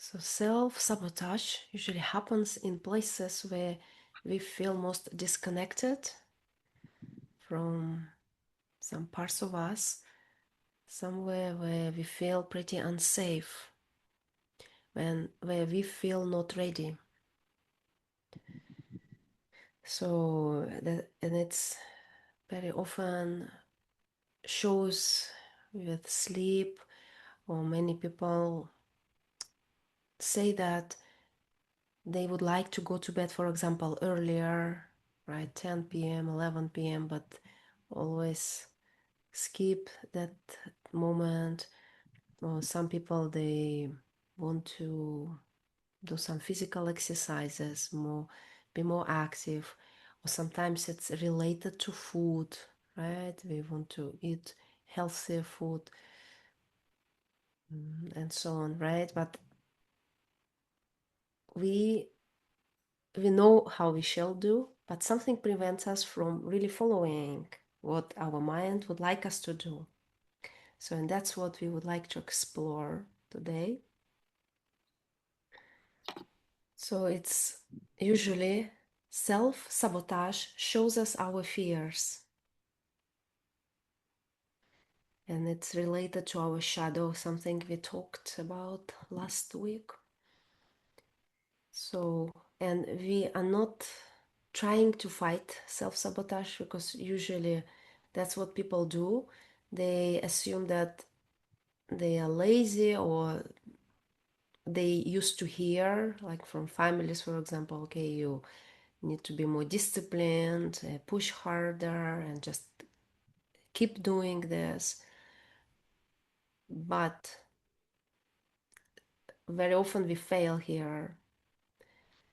So self-sabotage usually happens in places where we feel most disconnected from some parts of us, somewhere where we feel pretty unsafe, where we feel not ready. And it's very often shows with sleep, or many people say that they would like to go to bed, for example, earlier, right, 10 p.m., 11 p.m., but always skip that moment. Or some people, they want to do some physical exercises, be more active, or sometimes it's related to food, right? We want to eat healthier food, and so on, right? But we we know how we shall do, but something prevents us from really following what our mind would like us to do. So, and that's what we would like to explore today. So it's usually self-sabotage shows us our fears, and it's related to our shadow, something we talked about last week. So, and we are not trying to fight self-sabotage, because usually that's what people do. They assume that they are lazy, or they used to hear, like from families, for example, okay, you need to be more disciplined, push harder, and just keep doing this. But very often we fail here.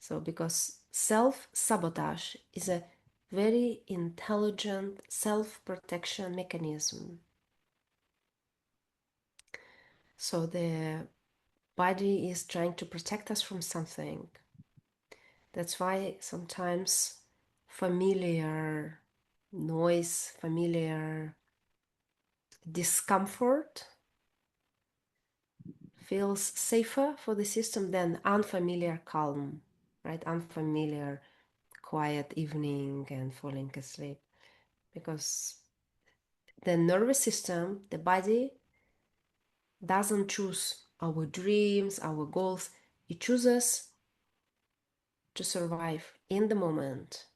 So, because self-sabotage is a very intelligent self-protection mechanism. So the body is trying to protect us from something. That's why sometimes familiar noise, familiar discomfort feels safer for the system than unfamiliar calm, right? Unfamiliar quiet evening and falling asleep. Because the nervous system, the body, doesn't choose our dreams, our goals. It chooses to survive in the moment.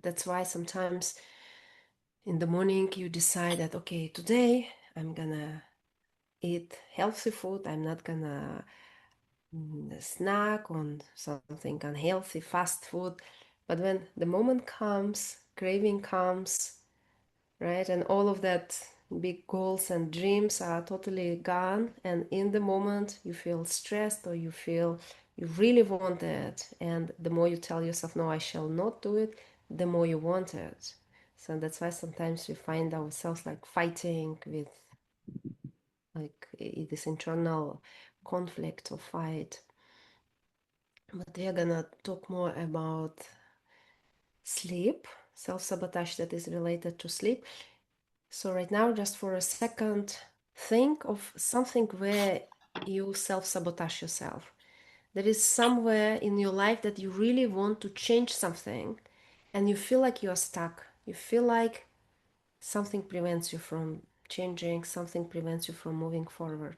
That's why sometimes in the morning you decide that, okay, today I'm gonna eat healthy food. I'm not gonna snack on something unhealthy, fast food. But when the moment comes, craving comes, right, and all of that big goals and dreams are totally gone, and in the moment you feel stressed, or you feel you really want it, and the more you tell yourself, no, I shall not do it, the more you want it. So that's why sometimes we find ourselves like fighting with like this internal conflict or fight. But we are gonna talk more about sleep, self-sabotage that is related to sleep. So right now, just for a second, think of something where you self-sabotage yourself. There is somewhere in your life that you really want to change something, and you feel like you are stuck. You feel like something prevents you from changing, something prevents you from moving forward.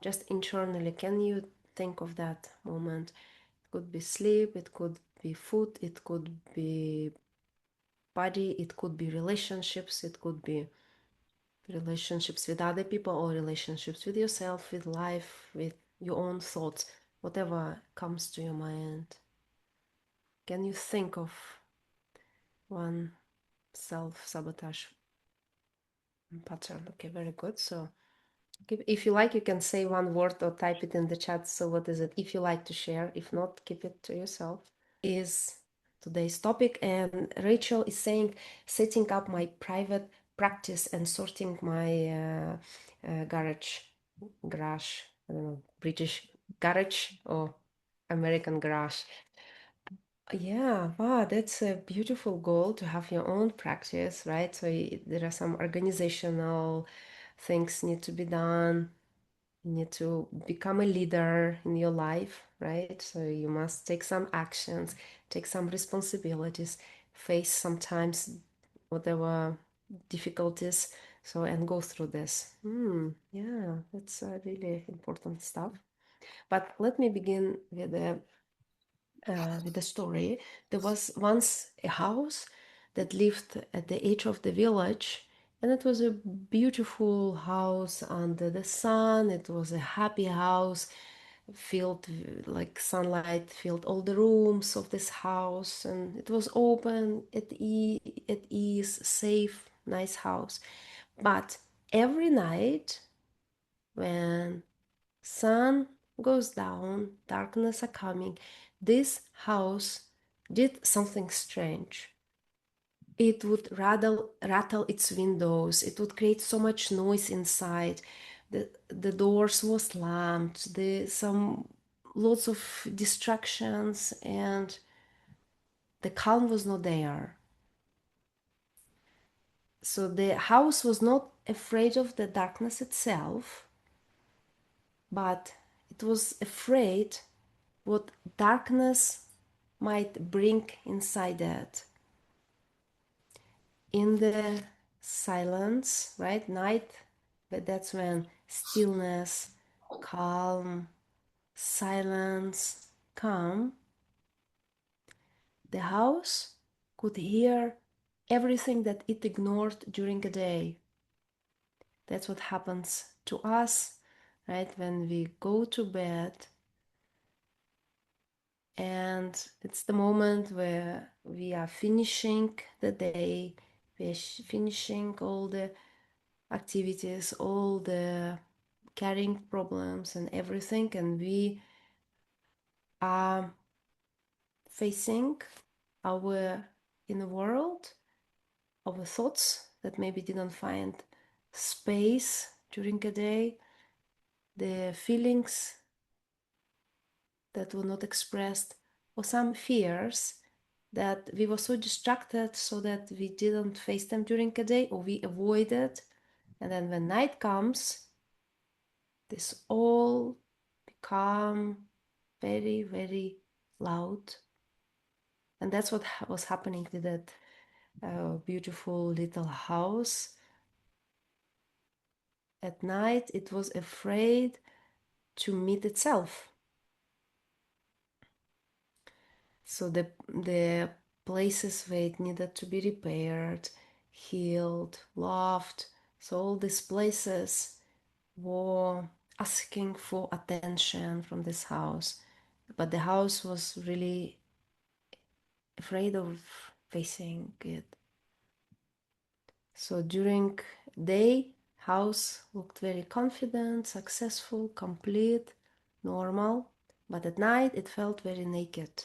Just internally, can you think of that moment? It could be sleep, it could be food, it could be body, it could be relationships, it could be relationships with other people, or relationships with yourself, with life, with your own thoughts, whatever comes to your mind. Can you think of one self-sabotage pattern? Okay, very good. So if you like, you can say one word or type it in the chat. So what is it? If you like to share, if not, keep it to yourself. Is today's topic, and Rachel is saying setting up my private practice and sorting my garage, I don't know, British garage or American garage. Yeah, wow, that's a beautiful goal, to have your own practice, right? So there are some organizational things need to be done. You need to become a leader in your life, right? So you must take some actions, take some responsibilities, face sometimes whatever difficulties, so and go through this. Yeah, that's really important stuff. But let me begin with the story. There was once a house that lived at the edge of the village, and it was a beautiful house under the sun. It was a happy house, filled like sunlight filled all the rooms of this house, and it was open, at ease, safe, nice house. But every night when sun goes down, darkness are coming, this house did something strange. It would rattle its windows. It would create so much noise inside. The doors were slammed. Some lots of distractions, and the calm was not there. So the house was not afraid of the darkness itself, but it was afraid what darkness might bring inside it. In the silence, right? Night, but that's when stillness, calm, silence come. The house could hear everything that it ignored during a day. That's what happens to us, right? When we go to bed, and it's the moment where we are finishing the day, we're finishing all the activities, all the carrying problems and everything, and we are facing our inner world, our thoughts that maybe didn't find space during a day, the feelings that were not expressed, or some fears that we were so distracted so that we didn't face them during a day, or we avoided. And then when night comes, this all become very, very loud. And that's what was happening to that beautiful little house. At night, it was afraid to meet itself. So the places where it needed to be repaired, healed, loved, so all these places were asking for attention from this house. But the house was really afraid of facing it. So during day, house looked very confident, successful, complete, normal. But at night, it felt very naked,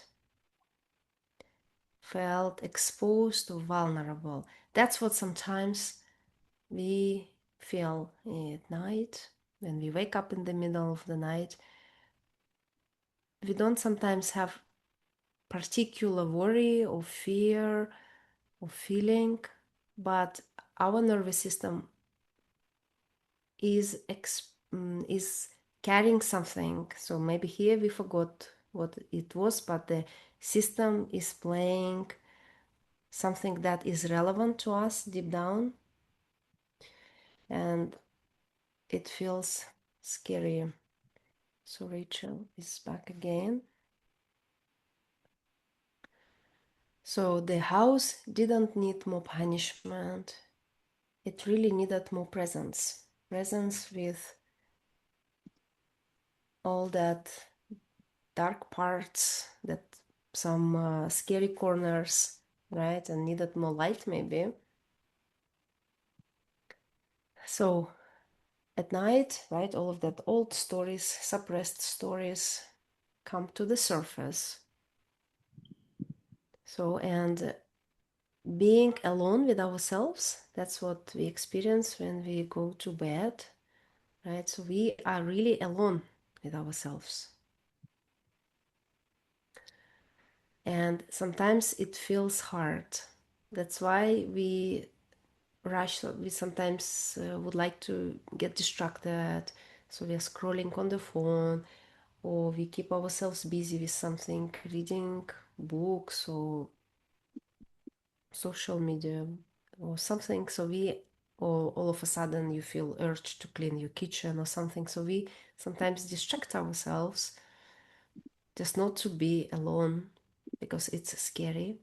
felt exposed or vulnerable. That's what sometimes we feel at night when we wake up in the middle of the night. We don't sometimes have particular worry or fear or feeling, but our nervous system is carrying something. So maybe here we forgot what it was, but the system is playing something that is relevant to us deep down, and it feels scary. So Rachel is back again. So the house didn't need more punishment. It really needed more presence. Presence with all that dark parts, that some scary corners, right? And needed more light maybe. So at night, right, all of that old stories, suppressed stories come to the surface. So, and being alone with ourselves, that's what we experience when we go to bed, right? So we are really alone with ourselves. And sometimes it feels hard. That's why we rush. We sometimes would like to get distracted. So we are scrolling on the phone, or we keep ourselves busy with something, reading books or social media or something. So we, or all of a sudden you feel urge to clean your kitchen or something. So we sometimes distract ourselves just not to be alone because it's scary.